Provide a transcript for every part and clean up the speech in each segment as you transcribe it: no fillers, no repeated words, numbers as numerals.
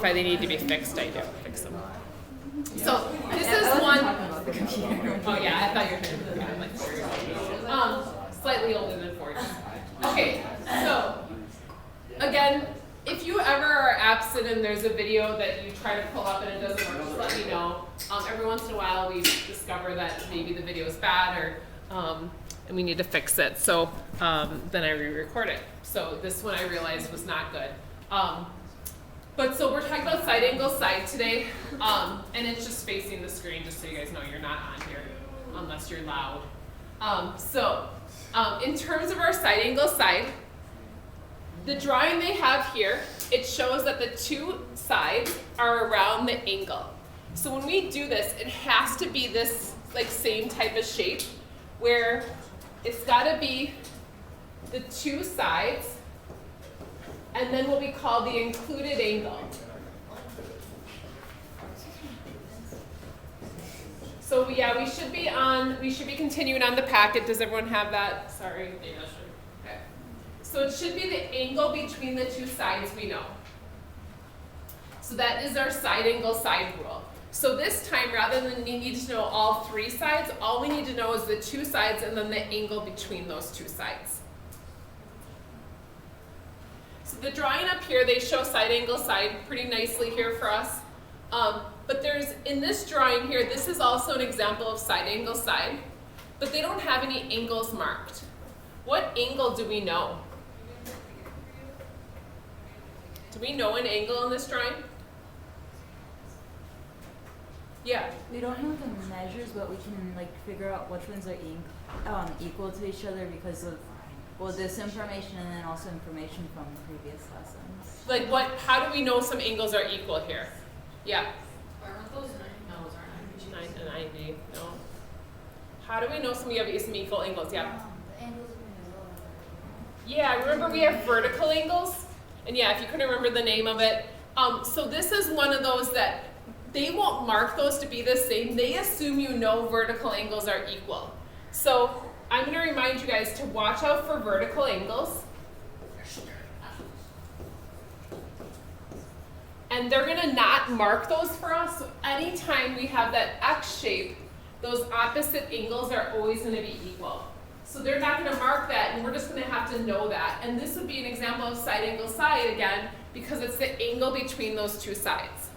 identify they need to be fixed, I do fix them. So this is one. Oh yeah, I thought you were going to like 40. Slightly older than 40. Okay, so again, if you ever are absent and there's a video that you try to pull up and it doesn't work, just let me know. Every once in a while we discover that maybe the video is bad or and we need to fix it. So then I re-record it. So this one I realized was not good. But so we're talking about side angle side today, and it's just facing the screen, just so you guys know you're not on here unless you're loud. In terms of our side angle side, the drawing they have here, it shows that the two sides are around the angle. So when we do this, it has to be this like same type of shape where it's got to be the two sides and then what we call the included angle. So yeah, we should be continuing on the packet. Does everyone have that? Sorry. Yeah, sure. Okay. So it should be the angle between the two sides we know. So that is our side angle side rule. So this time, rather than we need to know all three sides, all we need to know is the two sides and then the angle between those two sides. So the drawing up here, they show side angle side pretty nicely here for us. But there's, in this drawing here, this is also an example of side angle side, but they don't have any angles marked. What angle do we know? Do we know an angle in this drawing? Yeah. We don't have the measures, but we can like figure out which ones are equal to each other because of, well, this information and then also information from previous lessons. Like what, how do we know some angles are equal here? Yeah. Aren't those 90? No, 90, no. How do we know some equal angles? Yeah. the angles in the middle. Yeah, remember we have vertical angles? And yeah, if you couldn't remember the name of it. So this is one of those that they won't mark those to be the same. They assume you know vertical angles are equal. So I'm going to remind you guys to watch out for vertical angles. And they're going to not mark those for us. So anytime we have that X shape, those opposite angles are always going to be equal. So they're not going to mark that, and we're just going to have to know that. And this would be an example of side angle side again, because it's the angle between those two sides.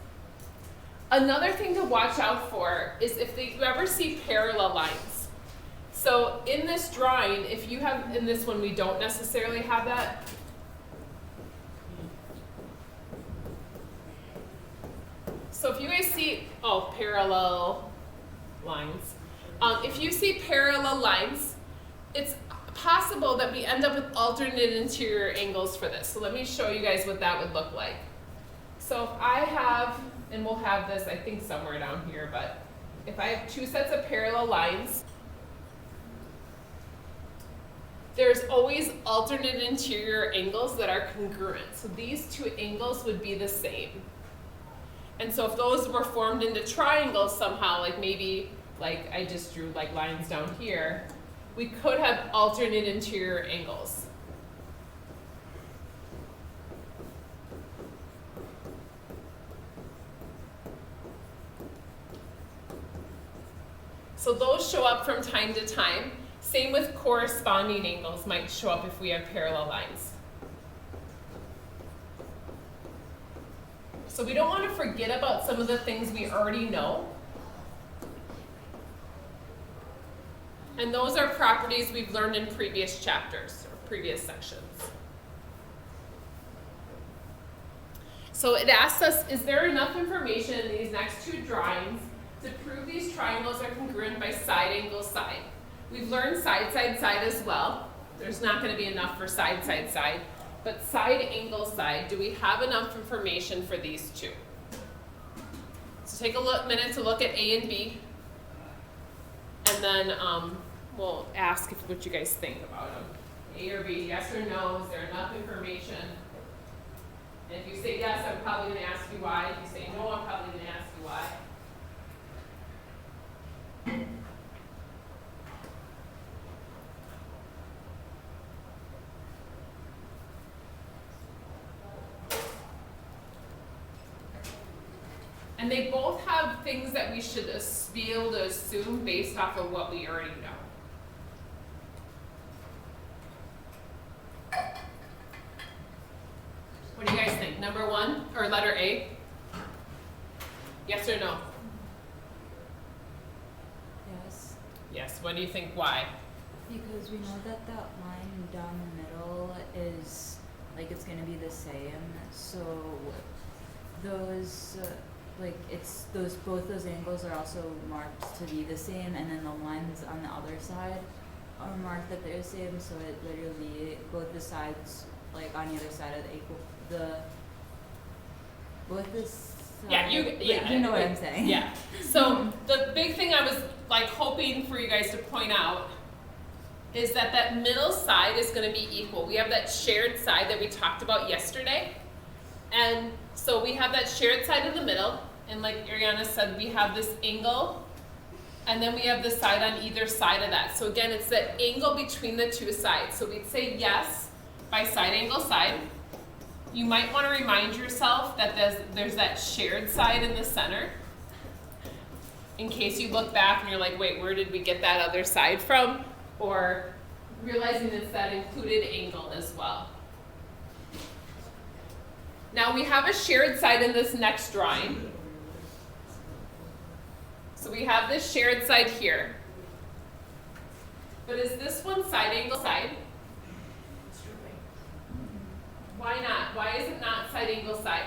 Another thing to watch out for is if you ever see parallel lines. So in this drawing, if you have, in this one we don't necessarily have that. So if you guys see, parallel lines. If you see parallel lines, it's possible that we end up with alternate interior angles for this. So let me show you guys what that would look like. So if I have, and we'll have this I think somewhere down here, but if I have two sets of parallel lines, there's always alternate interior angles that are congruent. So these two angles would be the same. And so if those were formed into triangles somehow, like maybe, like I just drew like lines down here, we could have alternate interior angles. So those show up from time to time. Same with corresponding angles might show up if we have parallel lines. So we don't want to forget about some of the things we already know. And those are properties we've learned in previous chapters or previous sections. So it asks us, is there enough information in these next two drawings to prove these triangles are congruent by side angle side? We've learned side, side, side as well. There's not going to be enough for side, side, side. But side angle side, do we have enough information for these two? So take a minute to look at A and B. And then we'll ask what you guys think about them. A or B, yes or no, is there enough information? And if you say yes, I'm probably going to ask you why. If you say no, I'm probably going to ask you why. And they both have things that we should be able to assume based off of what we already know. What do you guys think? Number one, or letter A? Yes or no? Yes. Yes. What do you think? Why? Because we know that that line down the middle is, like, it's gonna be the same, so those, both those angles are also marked to be the same, and then the lines on the other side are marked that they're the same, so it literally, both the sides, like, on either side of both this side, you know what I'm saying. Yeah. So the big thing I was, like, hoping for you guys to point out is that that middle side is going to be equal. We have that shared side that we talked about yesterday. And so we have that shared side in the middle. And like Ariana said, we have this angle. And then we have the side on either side of that. So again, it's that angle between the two sides. So we'd say yes by side angle side. You might want to remind yourself that there's that shared side in the center. In case you look back and you're like, wait, where did we get that other side from? Or realizing it's that included angle as well. Now we have a shared side in this next drawing. So we have this shared side here. But is this one side angle side? Why not? Why is it not side angle side?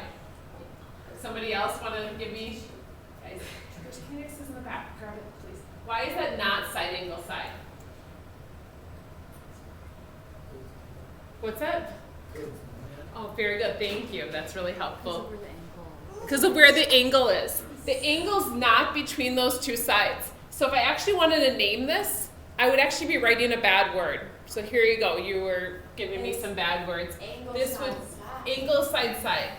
Somebody else want to give me? Guys, Phoenix is in the back. Grab it, please. Why is that not side angle side? What's that? Oh, very good. Thank you. That's really helpful. Because of where the angle is. The angle's not between those two sides. So if I actually wanted to name this, I would actually be writing a bad word. So here you go. You were giving me some bad words. This would angle side side.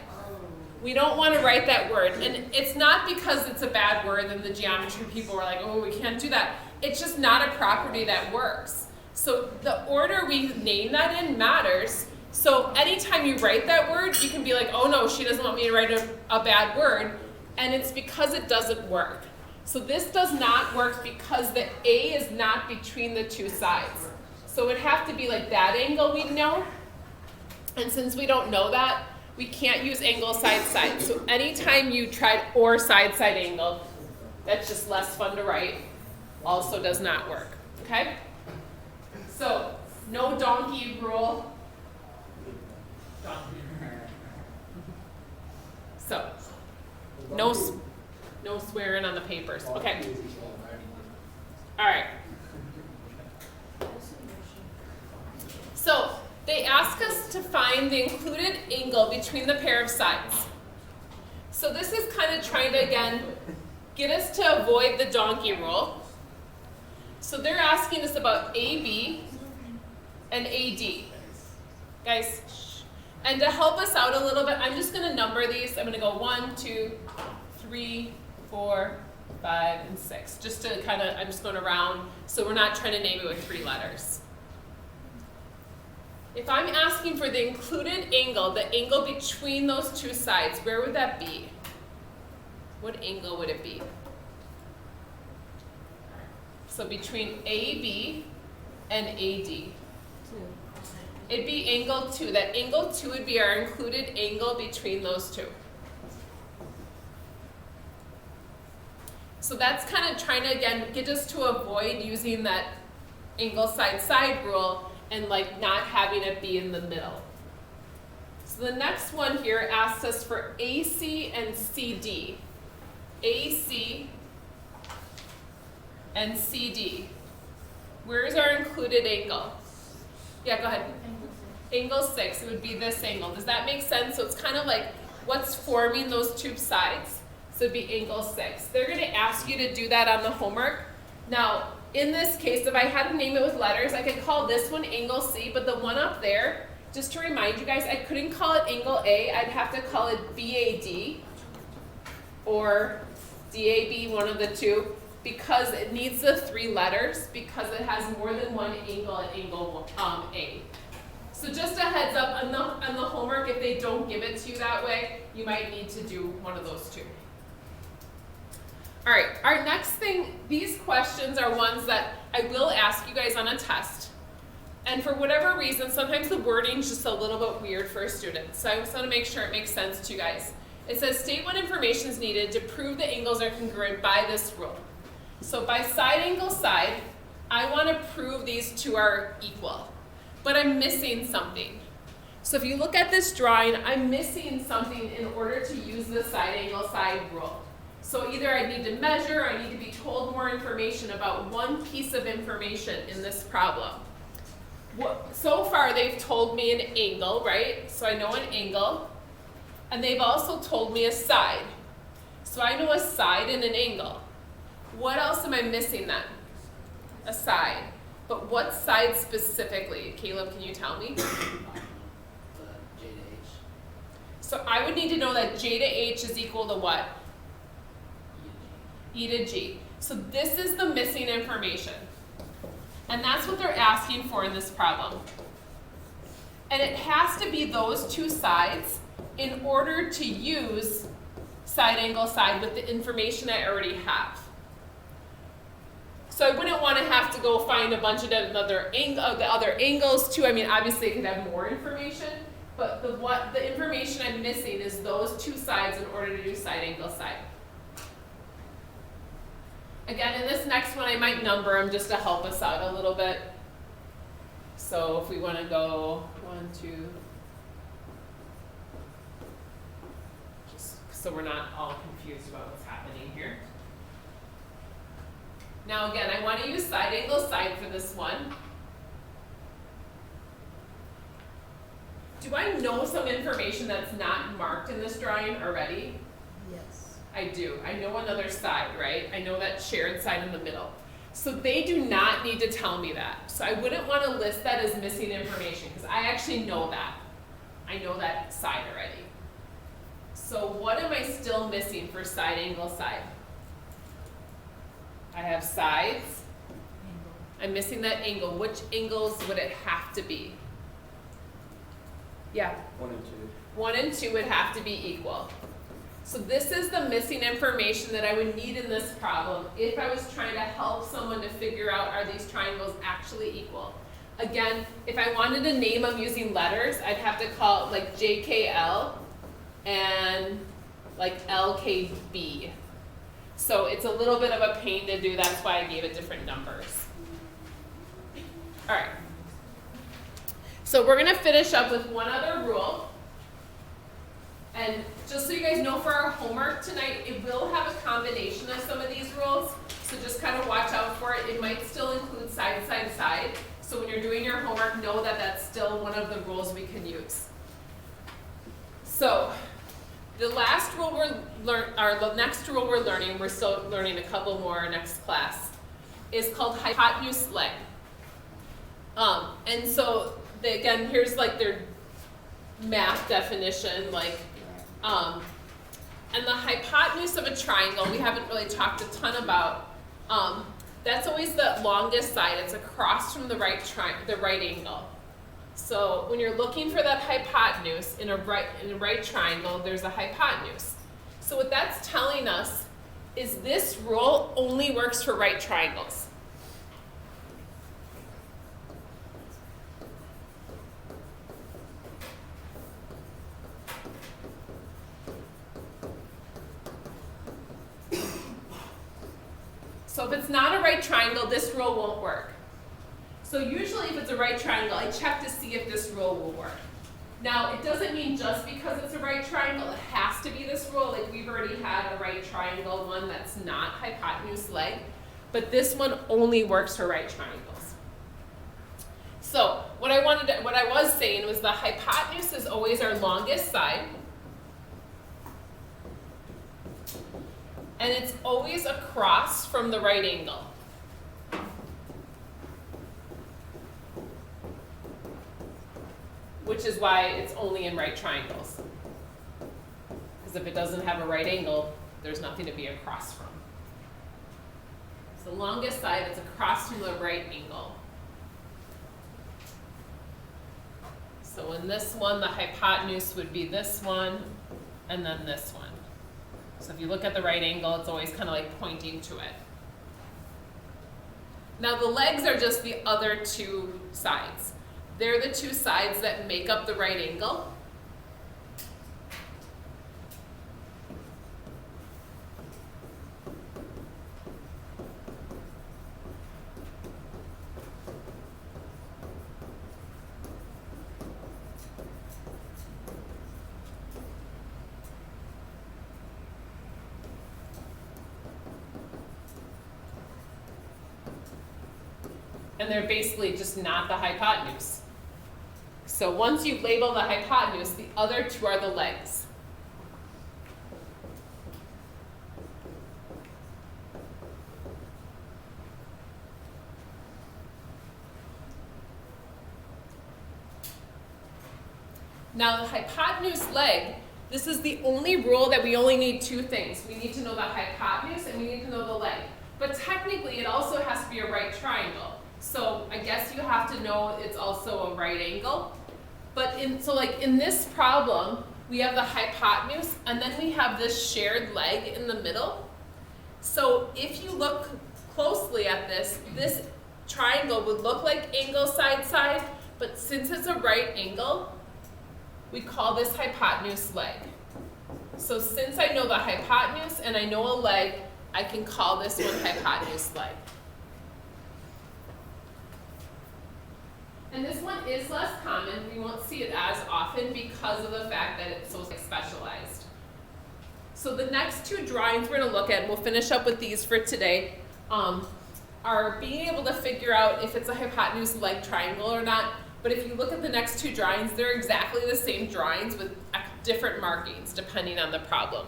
We don't want to write that word. And it's not because it's a bad word and the geometry people were like, oh, we can't do that. It's just not a property that works. So the order we name that in matters. So anytime you write that word, you can be like, oh no, she doesn't want me to write a bad word. And it's because it doesn't work. So this does not work because the A is not between the two sides. So it would have to be like that angle we know. And since we don't know that, we can't use angle side side. So anytime you tried or side side angle, that's just less fun to write, also does not work. Okay? So no donkey rule. So no swearing on the papers. Okay. All right. So they ask us to find the included angle between the pair of sides. So this is kind of trying to, again, get us to avoid the donkey rule. So they're asking us about AB and AD. Guys, shh. And to help us out a little bit, I'm just going to number these. I'm going to go 1, 2, 3, 4, 5, and 6. Just to kind of, I'm just going around, so we're not trying to name it with 3 letters. If I'm asking for the included angle, the angle between those two sides, where would that be? What angle would it be? So between AB and AD. 2. It'd be angle 2. That angle 2 would be our included angle between those two. So that's kind of trying to, again, get us to avoid using that angle side side rule and like not having it be in the middle. So the next one here asks us for AC and CD. AC and CD. Where's our included angle? Yeah, go ahead. Angle 6, it would be this angle. Does that make sense? So it's kind of like what's forming those two sides. So it'd be angle 6. They're going to ask you to do that on the homework. Now, in this case, if I had to name it with letters, I could call this one angle C, but the one up there, just to remind you guys, I couldn't call it angle A. I'd have to call it BAD or DAB, one of the two, because it needs the 3 letters, because it has more than one angle at angle A. So just a heads up on the homework, if they don't give it to you that way, you might need to do one of those two. All right, our next thing, these questions are ones that I will ask you guys on a test. And for whatever reason, sometimes the wording's just a little bit weird for a student. So I just want to make sure it makes sense to you guys. It says, state what information is needed to prove the angles are congruent by this rule. So by side angle side, I want to prove these two are equal. But I'm missing something. So if you look at this drawing, I'm missing something in order to use the side angle side rule. So either I need to measure or I need to be told more information about one piece of information in this problem. So far they've told me an angle, right? So I know an angle. And they've also told me a side. So I know a side and an angle. What else am I missing then? A side. But what side specifically? Caleb, can you tell me? The J to H. So I would need to know that J to H is equal to what? E to G. So this is the missing information. And that's what they're asking for in this problem. And it has to be those two sides in order to use side angle side with the information I already have. So I wouldn't want to have to go find a bunch of the other angles too. I mean, obviously it could have more information, but the information I'm missing is those two sides in order to do side angle side. Again, in this next one, I might number them just to help us out a little bit. So if we want to go 1, 2, just so we're not all confused about what's happening here. Now again, I want to use side angle side for this one. Do I know some information that's not marked in this drawing already? Yes. I do. I know another side, right? I know that shared side in the middle. So they do not need to tell me that. So I wouldn't want to list that as missing information because I actually know that. I know that side already. So what am I still missing for side angle side? I have sides. Angle. I'm missing that angle. Which angles would it have to be? Yeah. 1 and 2. 1 and 2 would have to be equal. So this is the missing information that I would need in this problem if I was trying to help someone to figure out, are these triangles actually equal? Again, if I wanted to name them using letters, I'd have to call it like JKL and like LKB. So it's a little bit of a pain to do, that's why I gave it different numbers. All right. So we're gonna finish up with one other rule. And just so you guys know, for our homework tonight, it will have a combination of some of these rules. So just kind of watch out for it. It might still include side, side, side. So when you're doing your homework, know that that's still one of the rules we can use. So the last rule the next rule we're learning, we're still learning a couple more next class, is called hypotenuse leg. And so again, here's like their math definition, like, and the hypotenuse of a triangle, we haven't really talked a ton about. That's always the longest side. It's across from the right angle. So when you're looking for that hypotenuse in a right triangle, there's a hypotenuse. So what that's telling us is this rule only works for right triangles. So if it's not a right triangle, this rule won't work. So usually if it's a right triangle, I check to see if this rule will work. Now, it doesn't mean just because it's a right triangle, it has to be this rule. Like we've already had a right triangle one that's not hypotenuse leg, but this one only works for right triangles. So what I was saying was the hypotenuse is always our longest side. And it's always across from the right angle. Which is why it's only in right triangles. Because if it doesn't have a right angle, there's nothing to be across from. It's the longest side that's across from the right angle. So in this one, the hypotenuse would be this one, and then this one. So So if you look at the right angle, it's always kind of like pointing to it. Now the legs are just the other two sides. They're the two sides that make up the right angle. And they're basically just not the hypotenuse. So once you label the hypotenuse, the other two are the legs. Now the hypotenuse leg, this is the only rule that we only need two things. We need to know the hypotenuse and we need to know the leg. But technically it also has to be a right triangle. So I guess you have to know it's also a right angle. But so like in this problem, we have the hypotenuse and then we have this shared leg in the middle. So if you look closely at this triangle would look like angle side side, but since it's a right angle, we call this hypotenuse leg. So since I know the hypotenuse and I know a leg, I can call this one hypotenuse leg. And this one is less common. We won't see it as often because of the fact that it's so specialized. So the next two drawings we're going to look at, and we'll finish up with these for today, are being able to figure out if it's a hypotenuse leg triangle or not. But if you look at the next two drawings, they're exactly the same drawings with different markings depending on the problem.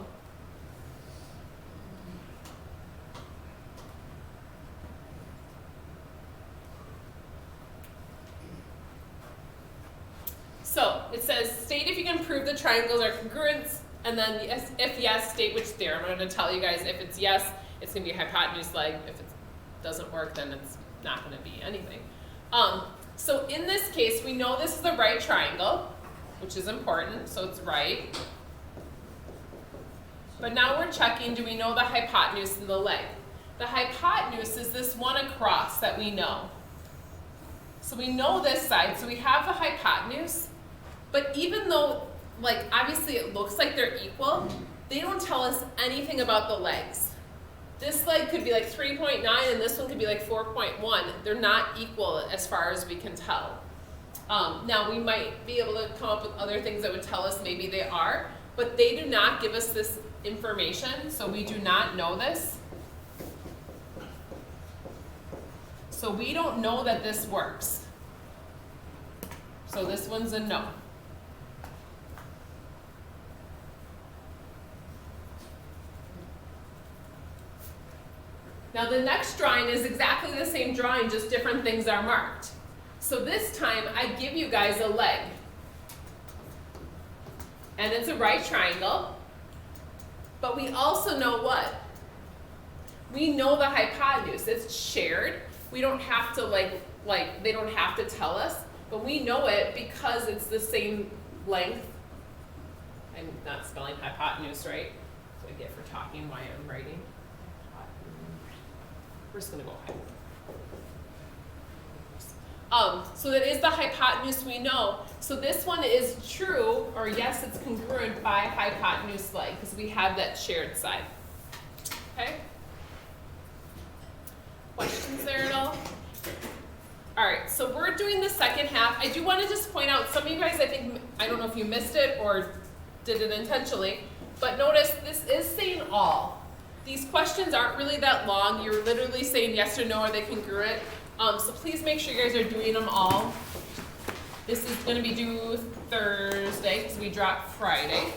So it says, state if you can prove the triangles are congruent, and then if yes, state which theorem. I'm going to tell you guys if it's yes, it's going to be a hypotenuse leg. If it doesn't work, then it's not going to be anything. So in this case, we know this is the right triangle, which is important, so it's right. But now we're checking, do we know the hypotenuse and the leg? The hypotenuse is this one across that we know. So we know this side, so we have the hypotenuse. But even though, like, obviously it looks like they're equal, they don't tell us anything about the legs. This leg could be like 3.9 and this one could be like 4.1. They're not equal as far as we can tell. Now we might be able to come up with other things that would tell us maybe they are, but they do not give us this information, so we do not know this. So we don't know that this works. So this one's a no. Now the next drawing is exactly the same drawing, just different things are marked. So this time I give you guys a leg. And it's a right triangle. But we also know what? We know the hypotenuse. It's shared. We don't have to they don't have to tell us, but we know it because it's the same length. I'm not spelling hypotenuse right. That's what I get for talking while I'm writing. We're just gonna go ahead. So that is the hypotenuse we know. So this one is true, or yes, it's congruent by hypotenuse leg, because we have that shared side. Okay? Questions there at all? All right, so we're doing the second half. I do want to just point out, some of you guys, I don't know if you missed it or did it intentionally, but notice this is saying all. These questions aren't really that long. You're literally saying yes or no, are they congruent? So please make sure you guys are doing them all. This is going to be due Thursday because we dropped Friday.